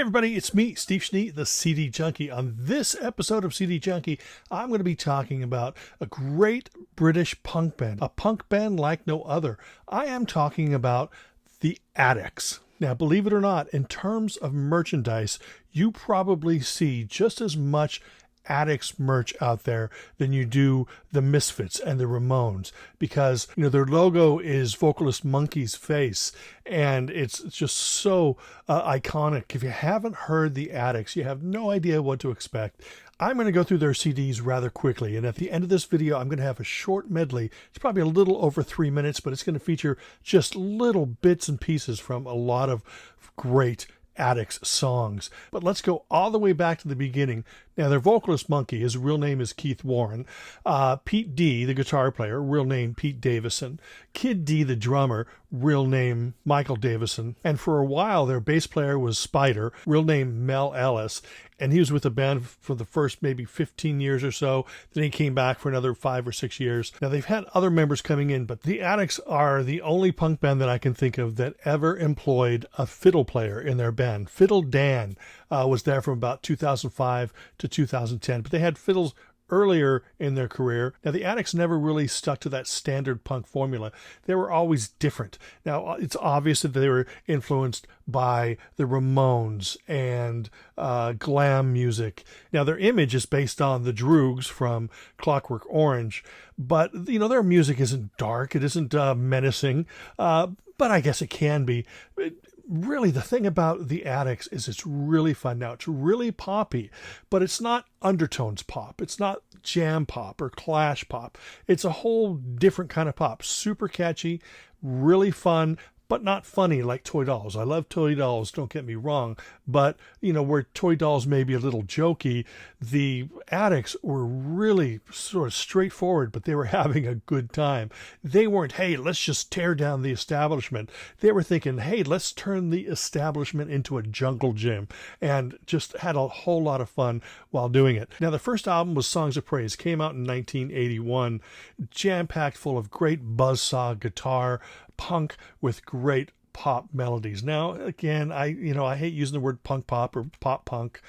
everybody, it's me, Steve Schnee, the CD Junkie. On this episode of CD Junkie, I'm going to be talking about a great British punk band, a punk band like no other. I am talking about the Adicts. Now, believe it or not, in terms of merchandise, you probably see just as much Addicts merch out there than you do the Misfits and the Ramones, because their logo is vocalist Monkey's face, and it's just so iconic. If you haven't heard the Addicts, you have no idea what to expect. I'm going to go through their CDs rather quickly, and at the end of this video I'm going to have a short medley. It's probably a little over 3 minutes, but it's going to feature just little bits and pieces from a lot of great Addicts songs. But let's go all the way back to the beginning. Now, their vocalist Monkey, his real name is Keith Warren. Pete D, the guitar player, real name Pete Davison. Kid D, the drummer, real name Michael Davison. And for a while, their bass player was Spider, real name Mel Ellis. And he was with the band for the first maybe 15 years or so. Then he came back for another 5 or 6 years. Now, they've had other members coming in, but the Addicts are the only punk band that I can think of that ever employed a fiddle player in their band. Fiddle Dan was there from about 2005 to 2010, but they had fiddles earlier in their career. Now, the Addicts never really stuck to that standard punk formula. They were always different. Now, it's obvious that they were influenced by the Ramones and glam music. Now, their image is based on the Droogs from Clockwork Orange, but, their music isn't dark. It isn't menacing, but I guess it can be. Really, the thing about the Addicts is it's really fun. Now, it's really poppy, but it's not undertones pop. It's not jam pop or Clash pop. It's a whole different kind of pop. Super catchy, really fun, but not funny like Toy Dolls. I love Toy Dolls, don't get me wrong, but, where Toy Dolls may be a little jokey, the Addicts were really sort of straightforward, but they were having a good time. They weren't, hey, let's just tear down the establishment. They were thinking, hey, let's turn the establishment into a jungle gym, and just had a whole lot of fun while doing it. Now, the first album was Songs of Praise, came out in 1981, jam-packed full of great buzzsaw guitar, punk with great pop melodies. Now, again, I hate using the word punk pop or pop punk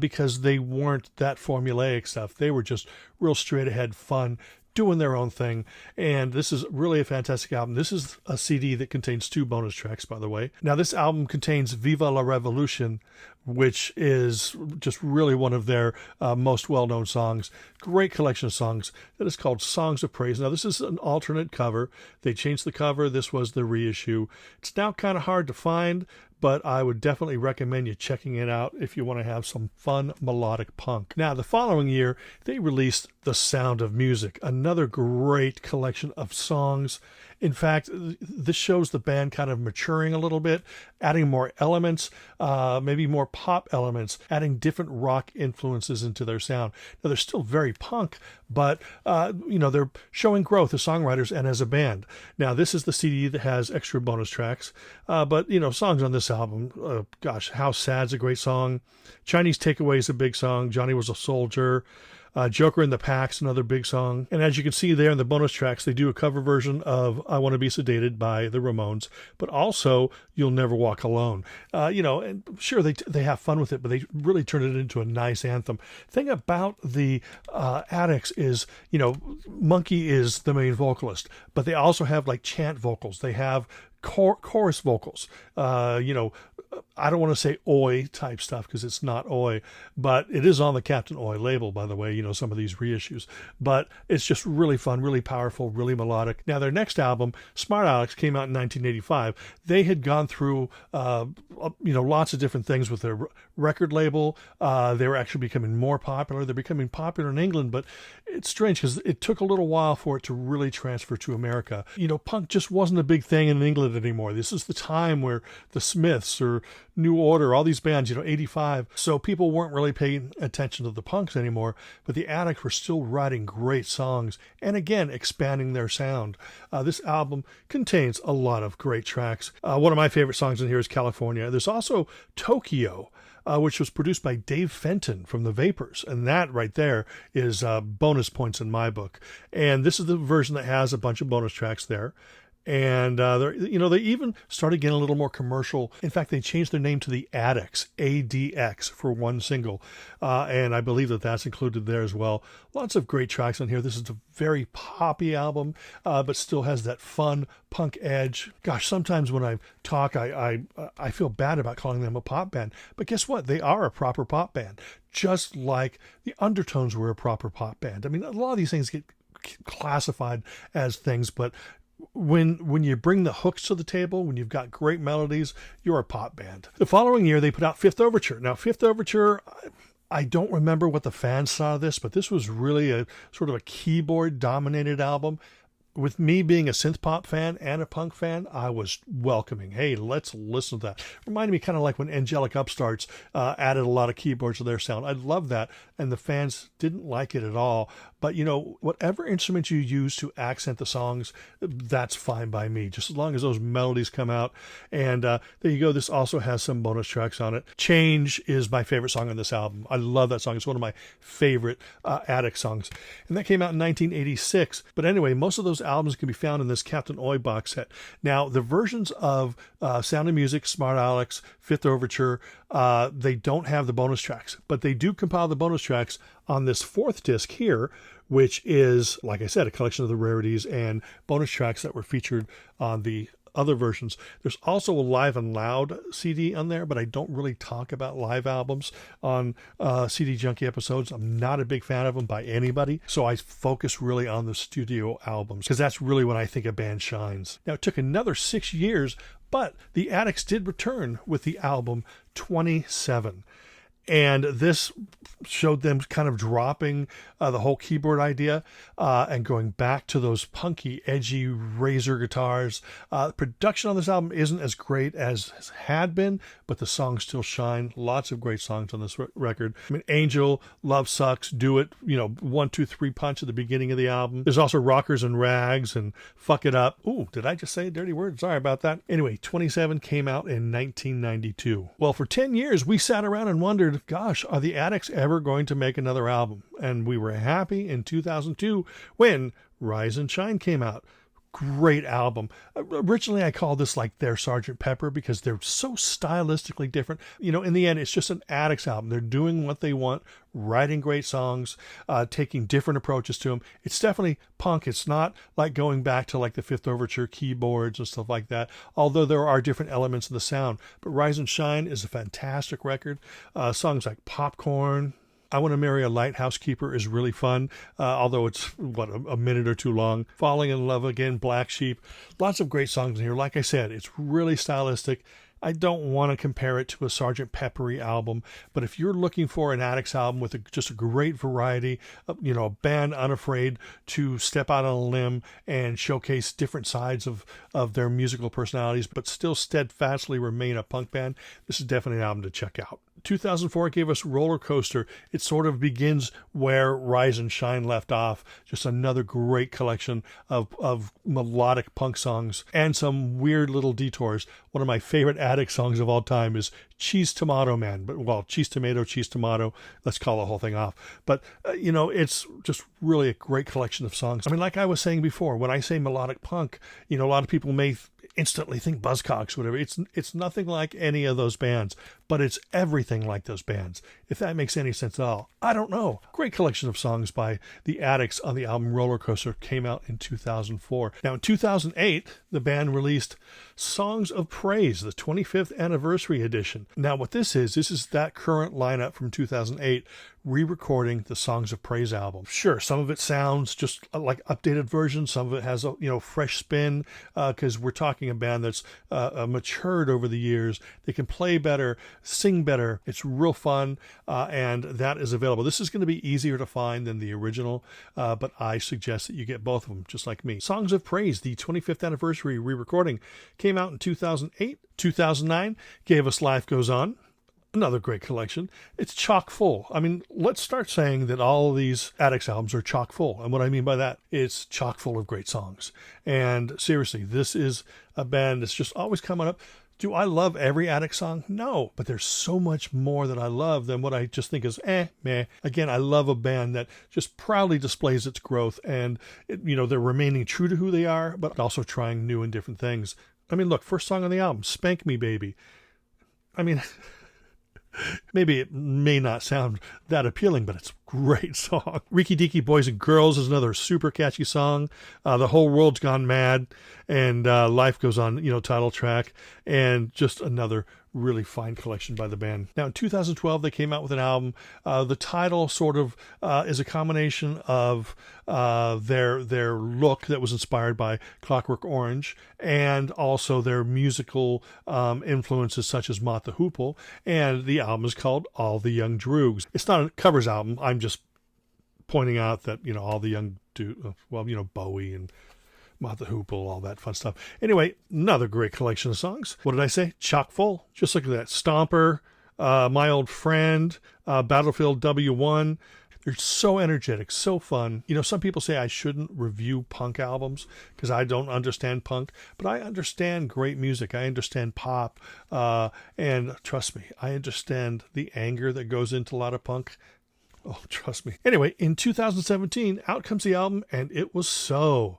because they weren't that formulaic stuff. They were just real straight ahead fun, doing their own thing. And this is really a fantastic album. This is a CD that contains 2 bonus tracks, by the way. Now, this album contains Viva la Revolution, which is just really one of their most well-known songs. Great collection of songs that is called Songs of Praise. Now, this is an alternate cover. They changed the cover. This was the reissue. It's now kind of hard to find, but I would definitely recommend you checking it out if you want to have some fun melodic punk. Now, the following year, they released The Sound of Music, another great collection of songs. In fact, this shows the band kind of maturing a little bit, adding more elements, maybe more pop elements, adding different rock influences into their sound. Now, they're still very punk, but, they're showing growth as songwriters and as a band. Now, this is the CD that has extra bonus tracks, but, songs on this album, gosh, How Sad's a great song. Chinese Takeaway is a big song. Johnny Was a Soldier. Joker in the Pack's another big song. And as you can see there in the bonus tracks, they do a cover version of I Want to Be Sedated by the Ramones, but also You'll Never Walk Alone. And sure, they have fun with it, but they really turn it into a nice anthem. Thing about the Addicts is, Monkey is the main vocalist, but they also have like chant vocals. They have chorus vocals, I don't want to say oi type stuff because it's not oi, but it is on the Captain Oi label, by the way, some of these reissues. But it's just really fun, really powerful, really melodic. Now, their next album, Smart Alex, came out in 1985. They had gone through, lots of different things with their record label. They were actually becoming more popular. They're becoming popular in England, but it's strange because it took a little while for it to really transfer to America. Punk just wasn't a big thing in England anymore. This is the time where the Smiths or New Order, all these bands, 85. So people weren't really paying attention to the punks anymore, but the Addicts were still writing great songs and, again, expanding their sound. This album contains a lot of great tracks. One of my favorite songs in here is California. There's also Tokyo, which was produced by Dave Fenton from the Vapors. And that right there is bonus points in my book. And this is the version that has a bunch of bonus tracks there. And they even started getting a little more commercial. In fact, they changed their name to the Addicts, ADX, for one single, and I believe that that's included there as well. Lots of great tracks on here. This is a very poppy album, but still has that fun punk edge. Gosh, sometimes when I talk, I feel bad about calling them a pop band, but guess what? They are a proper pop band, just like the Undertones were a proper pop band. I mean, a lot of these things get classified as things, but when you bring the hooks to the table, when you've got great melodies, you're a pop band. The following year, they put out Fifth Overture. Now, Fifth Overture, I don't remember what the fans saw of this, but this was really a sort of a keyboard-dominated album. With me being a synth pop fan and a punk fan, I was welcoming. Hey, let's listen to that. Reminded me kind of like when Angelic Upstarts added a lot of keyboards to their sound. I love that, and the fans didn't like it at all. But, whatever instrument you use to accent the songs, that's fine by me, just as long as those melodies come out. And there you go. This also has some bonus tracks on it. Change is my favorite song on this album. I love that song. It's one of my favorite Addict songs. And that came out in 1986. But anyway, most of those albums can be found in this Captain Oi box set. Now, the versions of Sound of Music, Smart Alex, Fifth Overture, they don't have the bonus tracks, but they do compile the bonus tracks on this fourth disc here, which is, like I said, a collection of the rarities and bonus tracks that were featured on the other versions. There's also a Live and Loud CD on there, but I don't really talk about live albums on CD Junkie episodes. I'm not a big fan of them by anybody, so I focus really on the studio albums because that's really when I think a band shines. Now, it took another 6 years, but the Addicts did return with the album 27. And this showed them kind of dropping the whole keyboard idea and going back to those punky, edgy Razor guitars. Production on this album isn't as great as had been, but the songs still shine. Lots of great songs on this record. I mean, Angel, Love Sucks, Do It, 1, 2, 3 punch at the beginning of the album. There's also Rockers and Rags and Fuck It Up. Ooh, did I just say a dirty word? Sorry about that. Anyway, 27 came out in 1992. Well, for 10 years, we sat around and wondered, gosh, are the Addicts ever going to make another album? And we were happy in 2002 when Rise and Shine came out. Great album. Originally, I called this like their Sgt. Pepper because they're so stylistically different. In the end, it's just an Addicts album. They're doing what they want, writing great songs, taking different approaches to them. It's definitely punk. It's not like going back to like the Fifth Overture keyboards and stuff like that, although there are different elements of the sound. But Rise and Shine is a fantastic record. Songs like Popcorn, I Want to Marry a Lighthouse Keeper is really fun, although it's, a minute or two long. Falling in Love Again, Black Sheep. Lots of great songs in here. Like I said, it's really stylistic. I don't want to compare it to a Sgt. Peppery album, but if you're looking for an Addicts album with just a great variety, a band unafraid to step out on a limb and showcase different sides of their musical personalities, but still steadfastly remain a punk band, this is definitely an album to check out. 2004 gave us Roller Coaster. It sort of begins where Rise and Shine left off. Just another great collection of melodic punk songs and some weird little detours. One of my favorite Addict songs of all time is Cheese Tomato Man. But Cheese Tomato. Let's call the whole thing off. But, it's just really a great collection of songs. I mean, like I was saying before, when I say melodic punk, a lot of people may instantly think Buzzcocks, whatever. It's nothing like any of those bands, but it's everything like those bands, if that makes any sense at all. I don't know. Great collection of songs by the Addicts on the album Roller Coaster came out in 2004. Now, in 2008, the band released Songs of Praise, the 25th anniversary edition. Now, what this is that current lineup from 2008 re-recording the Songs of Praise album. Sure, some of it sounds just like updated versions. Some of it has a fresh spin because we're talking a band that's matured over the years. They can play better, sing better. It's real fun, and that is available. This is going to be easier to find than the original, but I suggest that you get both of them, just like me. Songs of Praise, the 25th anniversary re-recording, came out in 2008. 2009 gave us Life Goes On. Another great collection. It's chock full. I mean, let's start saying that all of these Addicts albums are chock full. And what I mean by that, it's chock full of great songs. And seriously, this is a band that's just always coming up. Do I love every Addict song? No, but there's so much more that I love than what I just think is meh. Again, I love a band that just proudly displays its growth and, they're remaining true to who they are, but also trying new and different things. I mean, look, first song on the album, Spank Me Baby. I mean, maybe it may not sound that appealing, but it's a great song. Reeky Deeky Boys and Girls is another super catchy song. The Whole World's Gone Mad and Life Goes On, title track, and just another really fine collection by the band. Now, in 2012, they came out with an album. The title sort of is a combination of their look that was inspired by Clockwork Orange and also their musical influences such as Mott the Hoople. And the album is called All the Young Droogs. It's not a covers album. I'm just pointing out that, all the young Bowie and Mott the Hoople, all that fun stuff. Anyway, another great collection of songs. What did I say? Chock full. Just look at that. Stomper, My Old Friend, Battlefield W1. They're so energetic, so fun. Some people say I shouldn't review punk albums because I don't understand punk, but I understand great music. I understand pop, and trust me, I understand the anger that goes into a lot of punk. Oh, trust me. Anyway, in 2017, out comes the album, and it was so.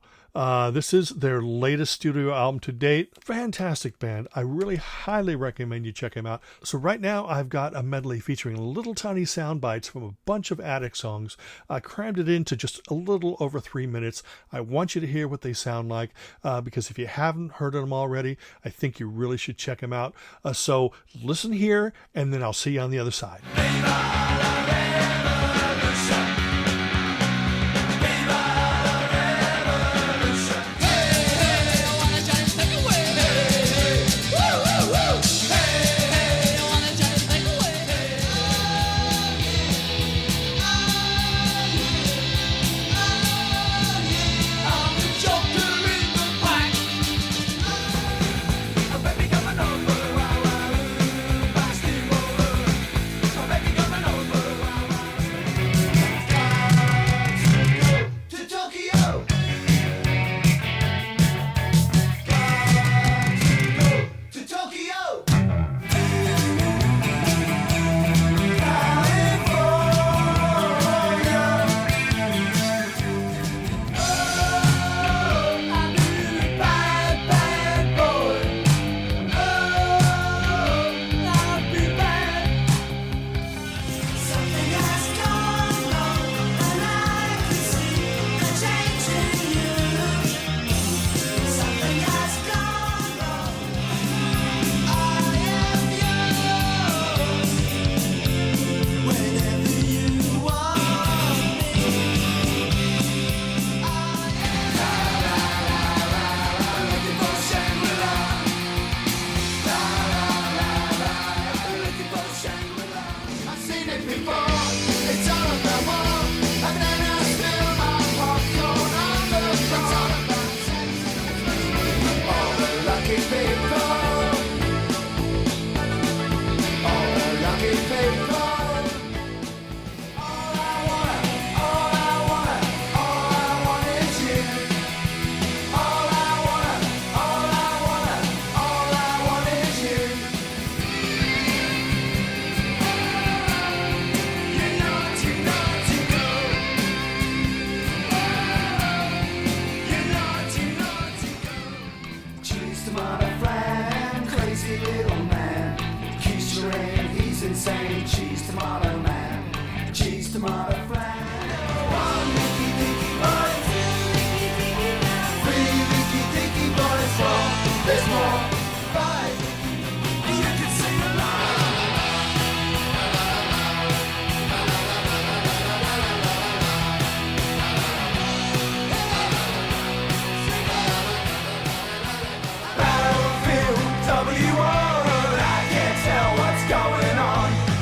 This is their latest studio album to date. Fantastic band. I really highly recommend you check them out. So right now I've got a medley featuring little tiny sound bites from a bunch of Addict songs. I crammed it into just a little over 3 minutes. I want you to hear what they sound like because if you haven't heard them already, I think you really should check them out. So listen here, and then I'll see you on the other side.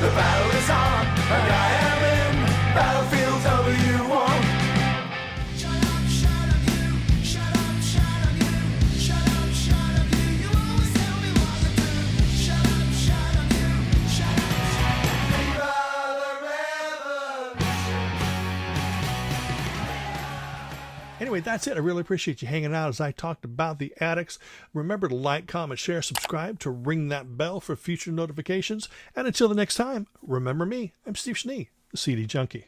The battle is on, and I am in battlefield. Anyway, that's it. I really appreciate you hanging out as I talked about the Addicts. Remember to like, comment, share, subscribe, to ring that bell for future notifications. And until the next time, remember me. I'm Steve Schnee, the CD Junkie.